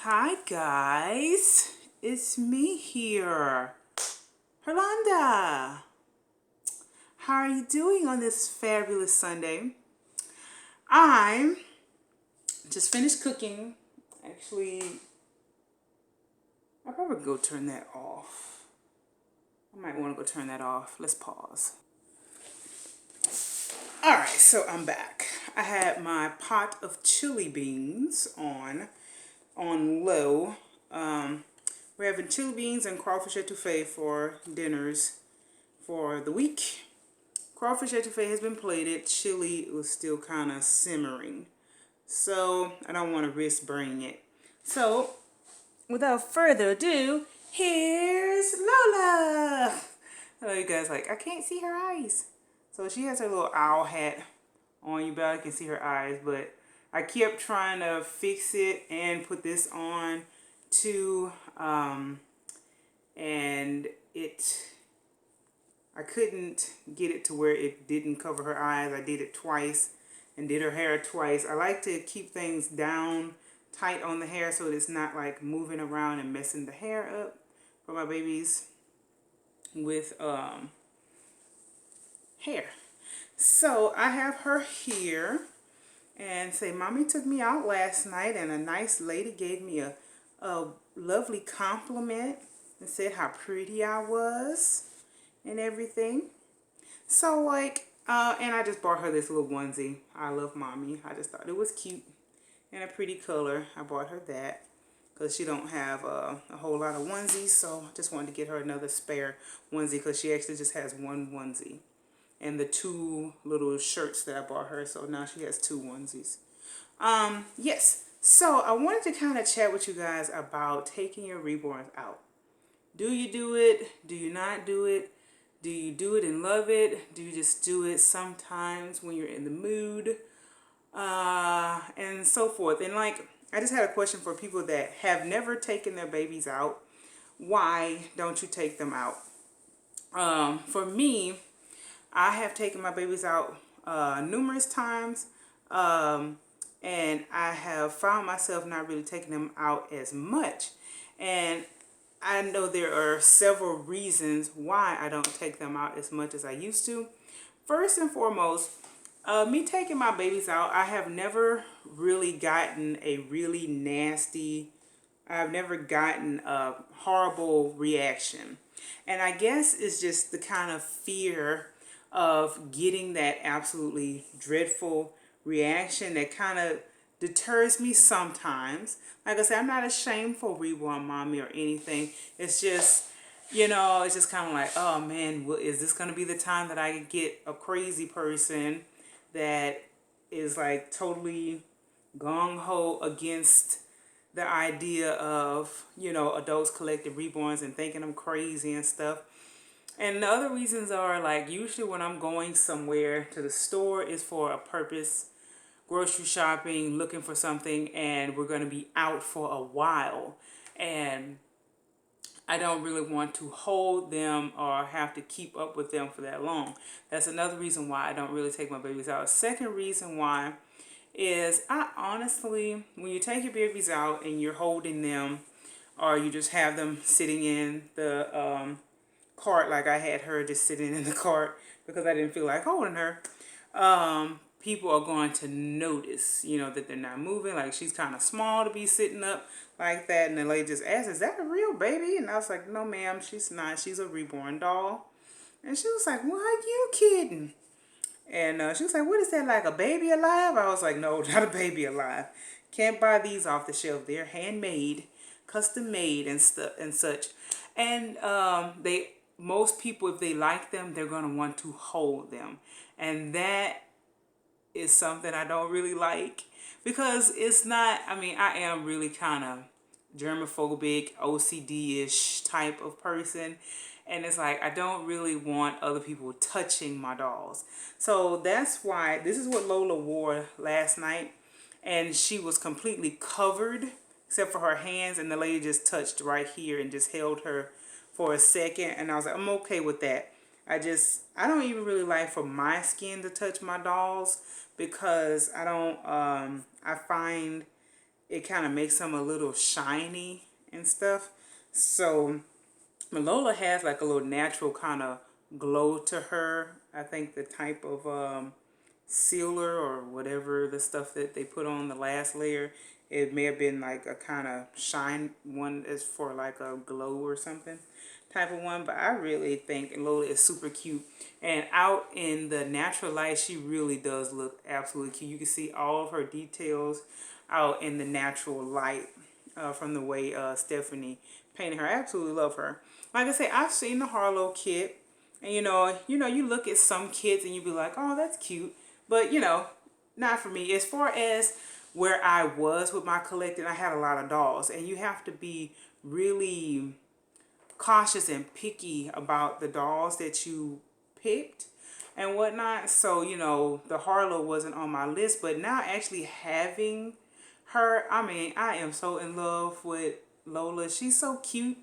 Hi guys, it's me here, Herlanda. How are you doing on this fabulous Sunday? I'm just finished cooking. Actually, I'll probably go turn that off. I might want to go turn that off. Let's pause. Alright, so I'm back. I had my pot of chili beans on low. We're having chili beans and crawfish etouffee for dinners for the week. Crawfish etouffee has been plated. Chili was still kind of simmering. So I don't want to risk burning it. So without further ado, here's Lola. Hello you guys, like I can't see her eyes. So she has her little owl hat on. You barely can see her eyes, but I kept trying to fix it and put this on too. And I couldn't get it to where it didn't cover her eyes. I did it twice and did her hair twice. I like to keep things down tight on the hair so it's not like moving around and messing the hair up for my babies with hair. So I have her here and say, Mommy took me out last night and a nice lady gave me a lovely compliment and said how pretty I was and everything. So like, and I just bought her this little onesie. I love Mommy. I just thought it was cute and a pretty color. I bought her that because she don't have a whole lot of onesies. So I just wanted to get her another spare onesie because she actually just has one onesie. And the two little shirts that I bought her. So now she has two onesies. Yes. So I wanted to kind of chat with you guys about taking your reborns out. Do you do it? Do you not do it? Do you do it and love it? Do you just do it sometimes when you're in the mood? And so forth. And like, I just had a question for people that have never taken their babies out. Why don't you take them out? For me, I have taken my babies out numerous times. And I have found myself not really taking them out as much. And I know there are several reasons why I don't take them out as much as I used to. First and foremost, me taking my babies out, I have never really gotten a really nasty, I've never gotten a horrible reaction. And I guess it's just the kind of fear of getting that absolutely dreadful reaction that kind of deters me sometimes. Like I said, I'm not ashamed for Reborn Mommy or anything. It's just, it's just kind of like, oh man, is this going to be the time that I get a crazy person that is like totally gung-ho against the idea of, adults collecting reborns and thinking I'm crazy and stuff. And the other reasons are like usually when I'm going somewhere to the store is for a purpose, grocery shopping, looking for something, and we're going to be out for a while. And I don't really want to hold them or have to keep up with them for that long. That's another reason why I don't really take my babies out. Second reason why is I honestly, when you take your babies out and you're holding them or you just have them sitting in the cart, like I had her just sitting in the cart because I didn't feel like holding her, people are going to notice, that they're not moving. Like she's kind of small to be sitting up like that. And the lady just asked, is that a real baby? And I was like, no ma'am, she's not. She's a reborn doll. And she was like, why are you kidding? And she was like, what is that, like a baby alive? I was like, no, not a baby alive. Can't buy these off the shelf. They're handmade, custom made and stuff and such. And most people, if they like them, they're going to want to hold them. And that is something I don't really like because it's not, I am really kind of germophobic, OCD-ish type of person. And it's like, I don't really want other people touching my dolls. So that's why, this is what Lola wore last night. And she was completely covered except for her hands. And the lady just touched right here and just held her for a second. And I was like, I'm okay with that. I don't even really like for my skin to touch my dolls because I find it kind of makes them a little shiny and stuff. So Lola has like a little natural kind of glow to her. I think the type of sealer or whatever the stuff that they put on the last layer, it may have been like a kind of shine one is for like a glow or something type of one. But I really think Lola is super cute, and out in the natural light she really does look absolutely cute. You can see all of her details out in the natural light from the way Stephanie painted her. I absolutely love her. Like I say, I've seen the Harlow kit, and you look at some kids and you be like, oh, that's cute. But, not for me. As far as where I was with my collecting, I had a lot of dolls. And you have to be really cautious and picky about the dolls that you picked and whatnot. So, the Harlow wasn't on my list. But now actually having her, I mean, I am so in love with Lola. She's so cute.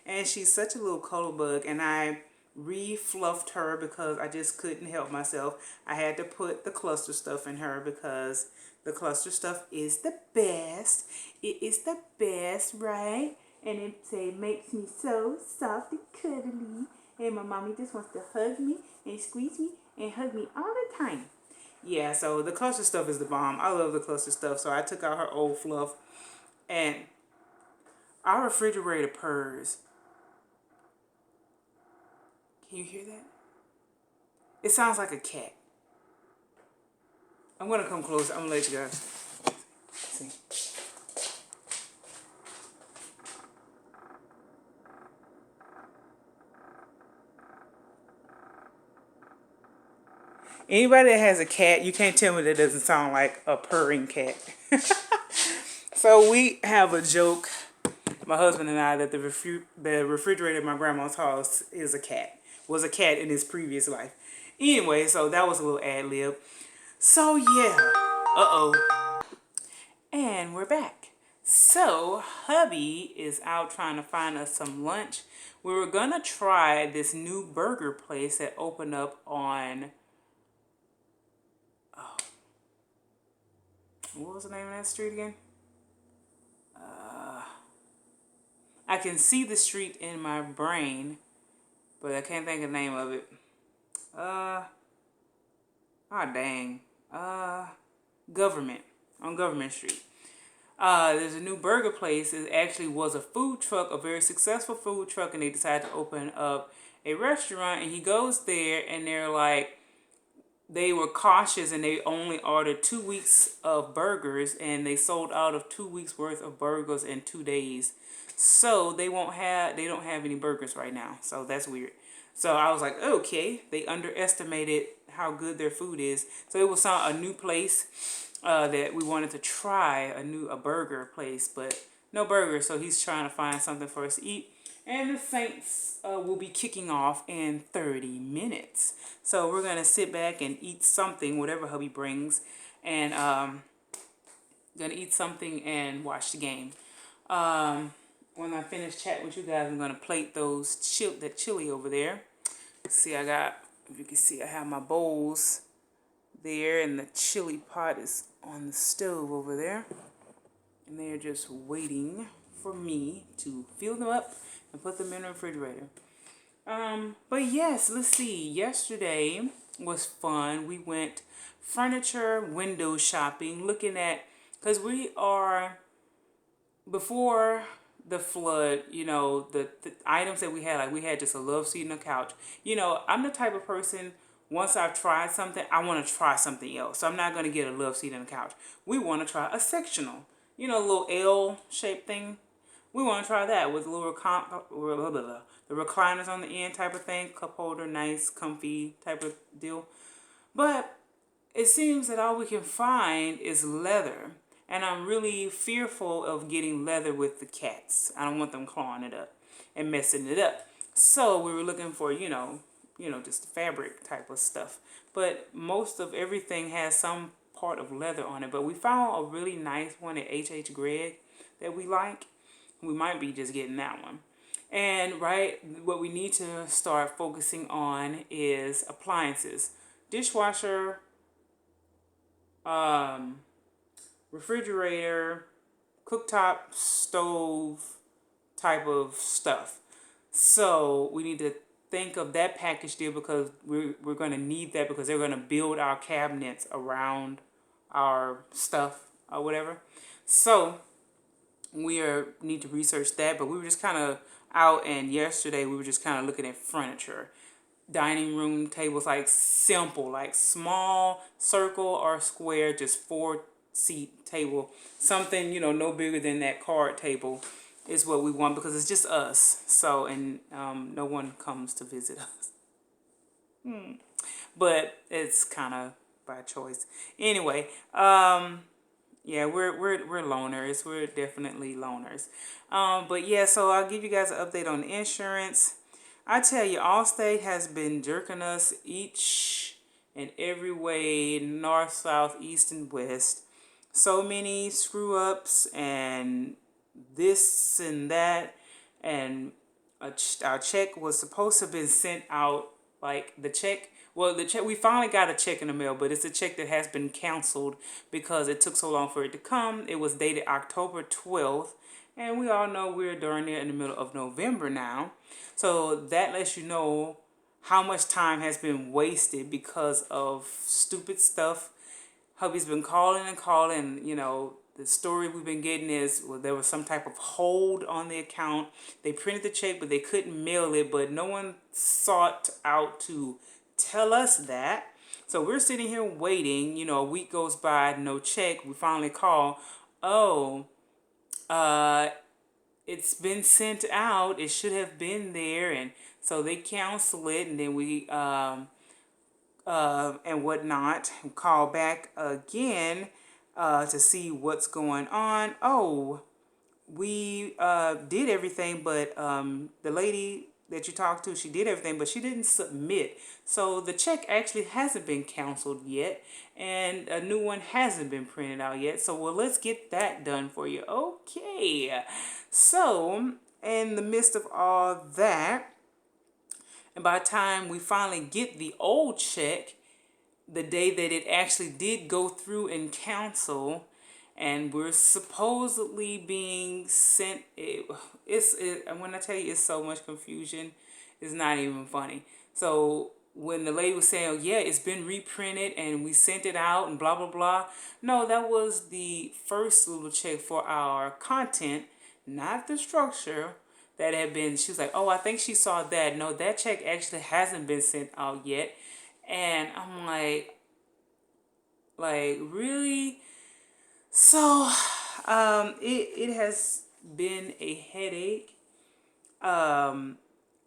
And she's such a little cuddle bug. And I re-fluffed her because I just couldn't help myself. I had to put the cluster stuff in her because the cluster stuff is the best. It is the best, right? And it makes me so soft and cuddly. And my mommy just wants to hug me and squeeze me and hug me all the time. Yeah, so the cluster stuff is the bomb. I love the cluster stuff. So I took out her old fluff. And our refrigerator purrs. Can you hear that? It sounds like a cat. I'm going to come closer. I'm going to let you guys see. Anybody that has a cat, you can't tell me that doesn't sound like a purring cat. So we have a joke, my husband and I, that the refrigerator at my grandma's house is a cat. Was a cat in his previous life. Anyway, so that was a little ad lib. So yeah, and we're back. So hubby is out trying to find us some lunch. We were gonna try this new burger place that opened up on, what was the name of that street again? I can see the street in my brain, but I can't think of the name of it. Dang. Government. On Government Street. There's a new burger place. It actually was a food truck, a very successful food truck, and they decided to open up a restaurant. And he goes there, and they're like, they were cautious, and they only ordered 2 weeks of burgers, and they sold out of 2 weeks worth of burgers in 2 days. So they don't have any burgers right now. So that's weird. So I was like, okay, they underestimated how good their food is. So it was a new place that we wanted to try, a burger place, but no burger. So he's trying to find something for us to eat. And the Saints will be kicking off in 30 minutes. So we're going to sit back and eat something, whatever hubby brings. And going to eat something and watch the game. When I finish chatting with you guys, I'm going to plate that chili over there. See, if you can see, I have my bowls there, and the chili pot is on the stove over there. And they're just waiting for me to fill them up and put them in the refrigerator. But yes, let's see. Yesterday was fun. We went furniture window shopping, looking at, because we are, before the flood, the items that we had, like we had just a love seat and a couch. I'm the type of person, once I've tried something, I want to try something else. So I'm not going to get a love seat and a couch. We want to try a sectional, a little L-shaped thing. We want to try that with little the recliners on the end type of thing, cup holder, nice, comfy type of deal. But it seems that all we can find is leather. And I'm really fearful of getting leather with the cats. I don't want them clawing it up and messing it up. So we were looking for, just fabric type of stuff. But most of everything has some part of leather on it. But we found a really nice one at H.H. Gregg that we like. We might be just getting that one. And what we need to start focusing on is appliances. Dishwasher, refrigerator, cooktop stove type of stuff. So we need to think of that package deal because we're going to need that because they're going to build our cabinets around our stuff or whatever. So need to research that, but we were just kind of out, and yesterday we were just kind of looking at furniture, dining room tables, like simple, like small circle or square, just 4-seat table, something, no bigger than that card table is what we want because it's just us. So, and no one comes to visit us. But it's kind of by choice. Anyway, yeah, we're loners. We're definitely loners. But yeah, so I'll give you guys an update on the insurance. I tell you, Allstate has been jerking us each and every way, north, south, east, and west. So many screw ups and this and that, and our check was supposed to have been sent out, like the check. Well, the check, we finally got a check in the mail, but it's a check that has been canceled because it took so long for it to come. It was dated October 12th, and we all know we're darn near in the middle of November now. So that lets you know how much time has been wasted because of stupid stuff. Hubby's been calling and calling, the story we've been getting is, well, there was some type of hold on the account. They printed the check, but they couldn't mail it, but no one sought out to tell us that. So we're sitting here waiting, a week goes by, no check. We finally call, oh, it's been sent out. It should have been there. And so they cancel it, and then we, and whatnot, call back again to see what's going on. Oh, we did everything, but the lady that you talked to, she did everything, but she didn't submit. So the check actually hasn't been canceled yet, and a new one hasn't been printed out yet. So, well, let's get that done for you. Okay. So, in the midst of all that, and by the time we finally get the old check, the day that it actually did go through and cancel, and we're supposedly being sent, when I tell you it's so much confusion, it's not even funny. So when the lady was saying, oh, yeah, it's been reprinted and we sent it out and blah, blah, blah. No, that was the first little check for our content, not the structure that had been. She was like, oh, I think she saw that. No, that check actually hasn't been sent out yet. And I'm like, really? So, it has been a headache.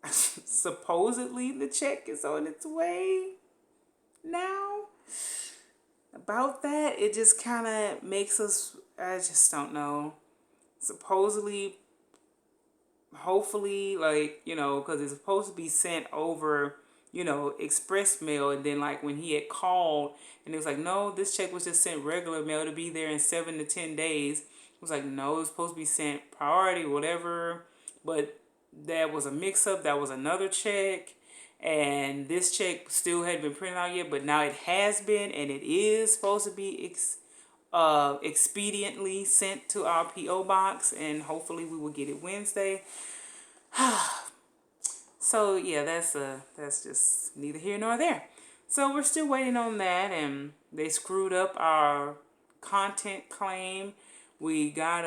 Supposedly the check is on its way now. About that, it just kind of makes us, I just don't know. Supposedly, hopefully, because it's supposed to be sent over, express mail. And then, when he had called and it was like, no, this check was just sent regular mail to be there in 7 to 10 days. It was like, no, it was supposed to be sent priority, whatever. But that was a mix-up. That was another check. And this check still hadn't been printed out yet, but now it has been, and it is supposed to be expediently sent to our P.O. box, and hopefully we will get it Wednesday. So yeah, that's just neither here nor there. So we're still waiting on that, and they screwed up our content claim. We got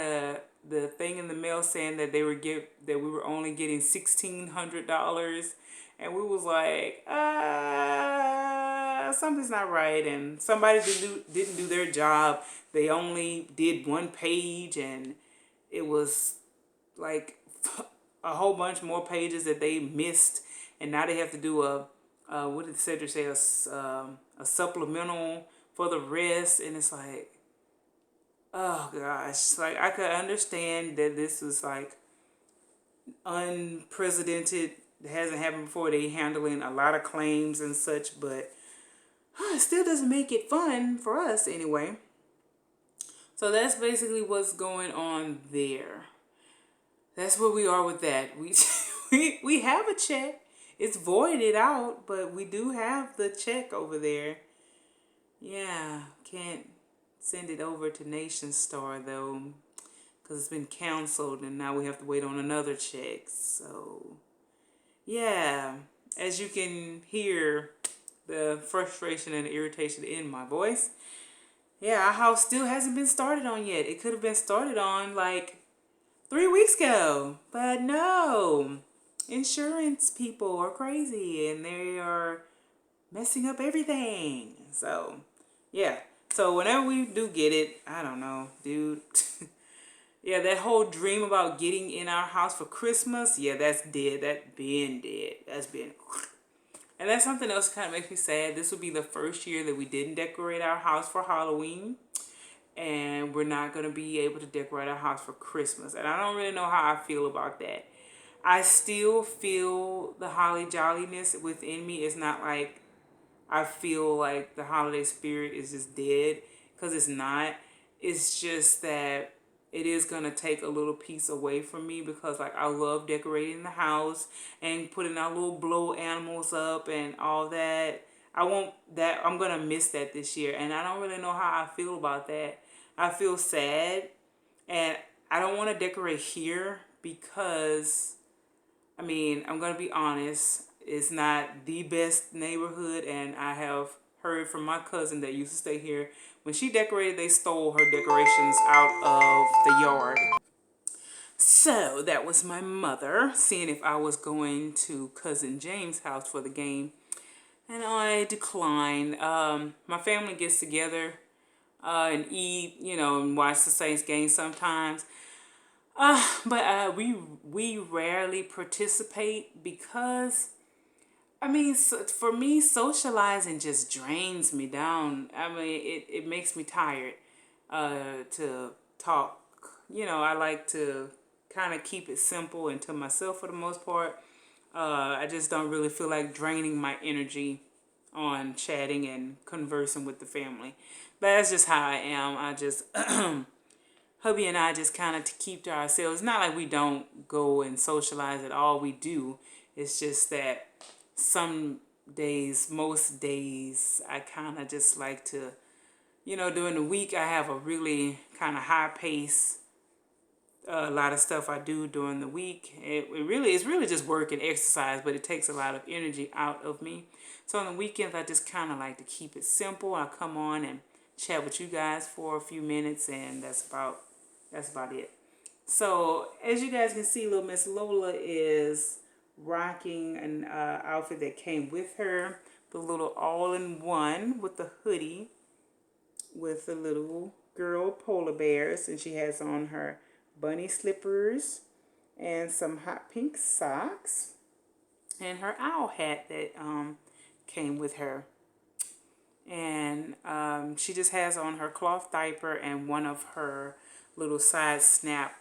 the thing in the mail saying that that we were only getting $1,600, and we was like, something's not right, and somebody didn't do their job. They only did one page, and it was like a whole bunch more pages that they missed, and now they have to do what did Cedric say, a supplemental for the rest, and it's like, oh gosh, I could understand that this was unprecedented. It hasn't happened before. They handling a lot of claims and such, but it still doesn't make it fun for us anyway. So that's basically what's going on there. That's where we are with that. We have a check. It's voided out, but we do have the check over there. Yeah, can't send it over to Nation Star though. because it's been canceled and now we have to wait on another check. So yeah, as you can hear the frustration and the irritation in my voice. Yeah, our house still hasn't been started on yet. It could have been started on like 3 weeks ago. But no, insurance people are crazy and they are messing up everything. So, yeah. So whenever we do get it, I don't know, dude. Yeah, that whole dream about getting in our house for Christmas, yeah, that's dead. That's been dead. That's been... And that's something else that kind of makes me sad. This will be the first year that we didn't decorate our house for Halloween. And we're not going to be able to decorate our house for Christmas. And I don't really know how I feel about that. I still feel the holly jolliness within me. It's not like I feel like the holiday spirit is just dead, because it's not. It's just that it is going to take a little piece away from me, because like I love decorating the house and putting our little blow animals up and all that. I won't that I'm going to miss that this year, and I don't really know how I feel about that. I feel sad, and I don't want to decorate here because, I mean, I'm going to be honest, it's not the best neighborhood, and I have heard from my cousin that used to stay here. When she decorated, they stole her decorations out of the yard. So that was my mother seeing if I was going to cousin James' house for the game, and I declined. My family gets together and eat, you know, and watch the Saints game sometimes. But we rarely participate because, I mean, for me, socializing just drains me down. I mean, it makes me tired to talk. You know, I like to kind of keep it simple and to myself for the most part. I just don't really feel like draining my energy on chatting and conversing with the family. But that's just how I am. I just, hubby and I just kind of keep to ourselves. It's not like we don't go and socialize at all. We do. It's just that some days, most days, I kind of just like to, you know, during the week, I have a really kind of high pace. A lot of stuff I do during the week. It's really just work and exercise, but it takes a lot of energy out of me. So on the weekends, I just kind of like to keep it simple. I come on and chat with you guys for a few minutes, and that's about it. So as you guys can see, little Miss Lola is rocking an outfit that came with her, the little all-in-one with the hoodie with the little girl polar bears, and she has on her bunny slippers and some hot pink socks and her owl hat that came with her. And she just has on her cloth diaper and one of her little side snap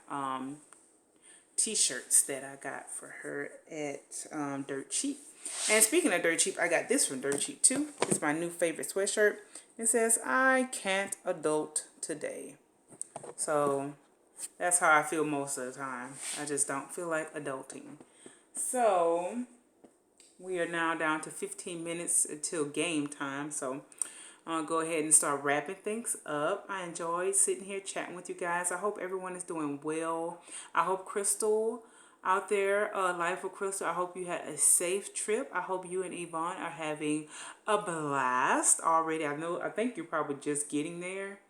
t-shirts that I got for her at Dirt Cheap. And speaking of Dirt Cheap, I got this from Dirt Cheap too. It's my new favorite sweatshirt. It says, "I can't adult today." So that's how I feel most of the time. I just don't feel like adulting. So we are now down to 15 minutes until game time. So I'll go ahead and start wrapping things up. I enjoyed sitting here chatting with you guys. I hope everyone is doing well. I hope Crystal out there, Life of Crystal, I hope you had a safe trip. I hope you and Yvonne are having a blast already. I think you're probably just getting there.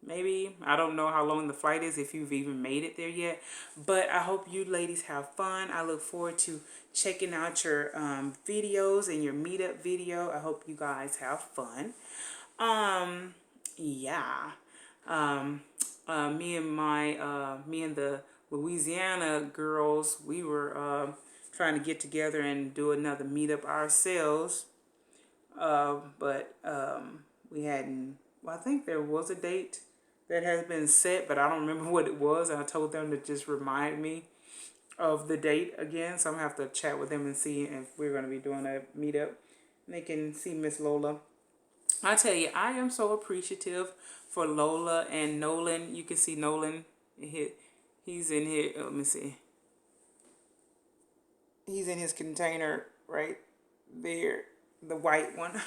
Maybe. I don't know how long the flight is, if you've even made it there yet. But I hope you ladies have fun. I look forward to checking out your videos and your meetup video. I hope you guys have fun. Yeah. Me and the Louisiana girls, we were trying to get together and do another meetup ourselves. But we hadn't. Well, I think there was a date that has been set, but I don't remember what it was. And I told them to just remind me of the date again. So I'm going to have to chat with them and see if we're going to be doing a meetup. And they can see Miss Lola. I tell you, I am so appreciative for Lola and Nolan. You can see Nolan. He's in here. Let me see. He's in his container right there. The white one.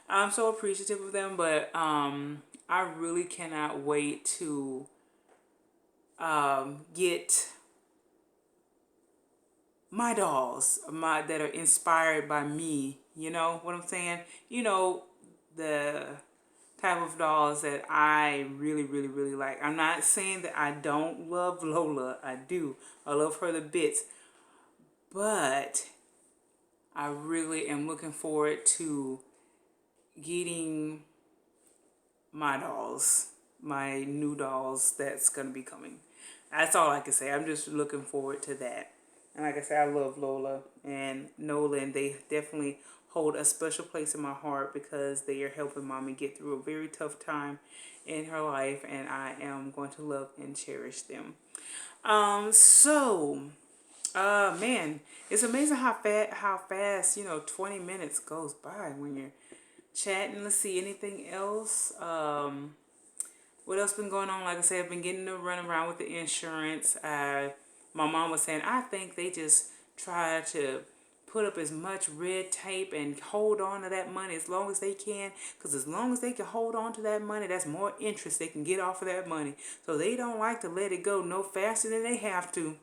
I'm so appreciative of them, but I really cannot wait to get my dolls, that are inspired by me. You know what I'm saying? You know, the type of dolls that I really, really, really like. I'm not saying that I don't love Lola. I do. I love her to bits. But I really am looking forward to getting my dolls, my new dolls that's going to be coming. That's all I can say. I'm just looking forward to that. And like I said, I love Lola and Nolan. They definitely hold a special place in my heart because they are helping mommy get through a very tough time in her life, and I am going to love and cherish them. So man, it's amazing how fast 20 minutes goes by when you're chatting. Let's see, anything else? What else been going on? Like I said, I've been getting to run around with the insurance. My mom was saying, I think they just try to put up as much red tape and hold on to that money as long as they can. Because as long as they can hold on to that money, that's more interest they can get off of that money. So they don't like to let it go no faster than they have to.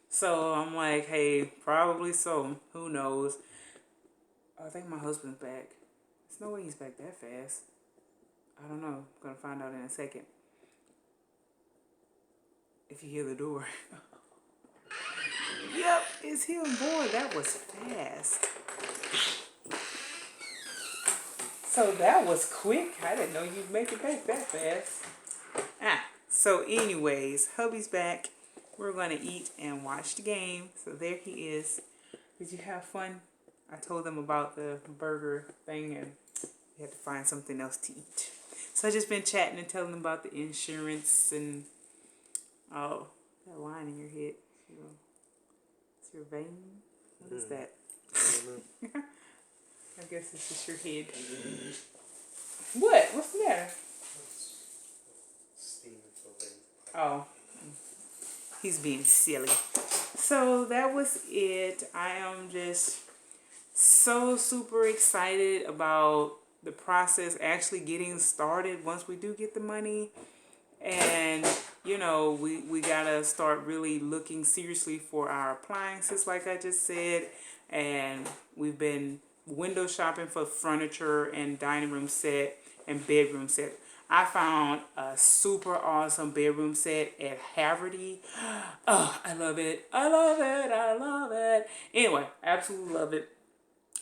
So I'm like, hey, probably so. Who knows? I think my husband's back. There's no way he's back that fast. I don't know. I'm going to find out in a second. If you hear the door. Yep, it's him. Boy, that was fast. So that was quick. I didn't know you'd make it back that fast. So anyways, hubby's back. We're going to eat and watch the game. So there he is. Did you have fun? I told them about the burger thing and we had to find something else to eat. So I just been chatting and telling them about the insurance and oh, that line in your head. It's your vein? What is that? I don't know. I guess it's just your head. What? What's the matter? Oh. He's being silly. So that was it. I am just so super excited about the process actually getting started once we do get the money. And we gotta start really looking seriously for our appliances like I just said. And we've been window shopping for furniture and dining room set and bedroom set. I found a super awesome bedroom set at Haverty. Oh, I love it. I love it. I love it. Anyway, absolutely love it.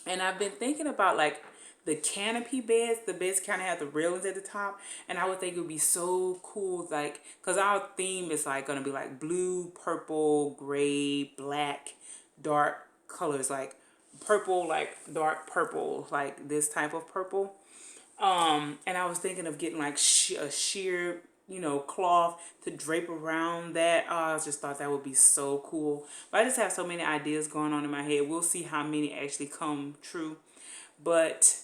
And I've been thinking about like the canopy beds. The beds kind of have the railings at the top. And I would think it would be so cool. Like, because our theme is like going to be like blue, purple, gray, black, dark colors. Like purple, like dark purple, like this type of purple. And I was thinking of getting like a sheer, cloth to drape around that. I just thought that would be so cool. But I just have so many ideas going on in my head. We'll see how many actually come true. But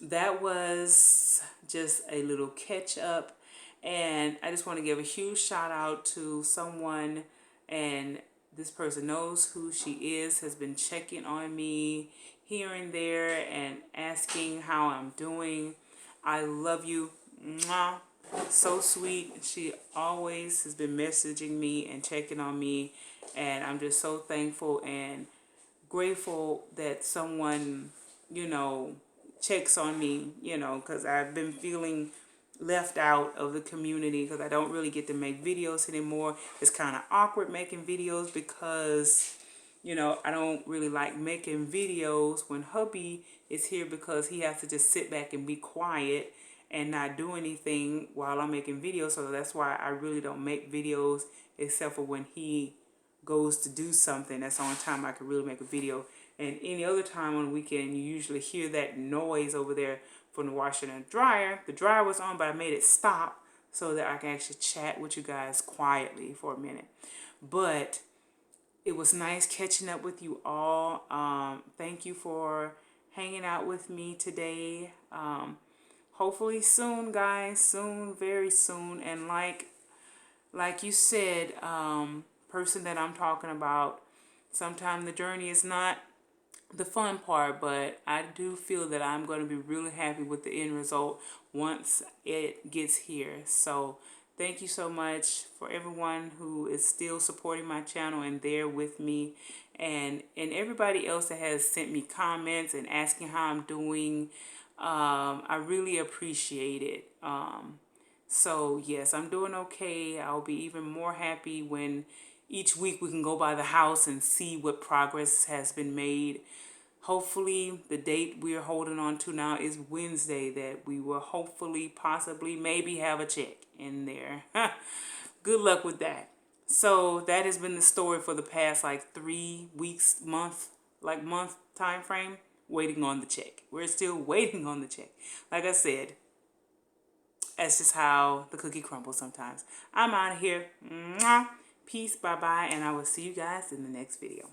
that was just a little catch up. And I just want to give a huge shout out to someone, and this person knows who she is, has been checking on me here and there and asking how I'm doing. I love you. Mwah. So sweet. She always has been messaging me and checking on me. And I'm just so thankful and grateful that someone, checks on me, because I've been feeling left out of the community because I don't really get to make videos anymore. It's kind of awkward making videos because I don't really like making videos when hubby is here because he has to just sit back and be quiet and not do anything while I'm making videos. So that's why I really don't make videos except for when he goes to do something. That's the only time I can really make a video. And any other time on the weekend, you usually hear that noise over there from the washer and dryer. The dryer was on, but I made it stop so that I can actually chat with you guys quietly for a minute. But it was nice catching up with you all. Thank you for hanging out with me today. Hopefully soon, guys. Soon, very soon. And like you said, person that I'm talking about, sometimes the journey is not the fun part, but I do feel that I'm going to be really happy with the end result once it gets here. So Thank you so much for everyone who is still supporting my channel and there with me, and everybody else that has sent me comments and asking how I'm doing. I really appreciate it. So yes, I'm doing okay. I'll be even more happy when each week we can go by the house and see what progress has been made. Hopefully, the date we're holding on to now is Wednesday, that we will hopefully, possibly, maybe have a check in there. Good luck with that. So that has been the story for the past like 3 weeks, month time frame, waiting on the check. We're still waiting on the check. Like I said, that's just how the cookie crumbles sometimes. I'm out of here. Mwah. Peace, bye-bye, and I will see you guys in the next video.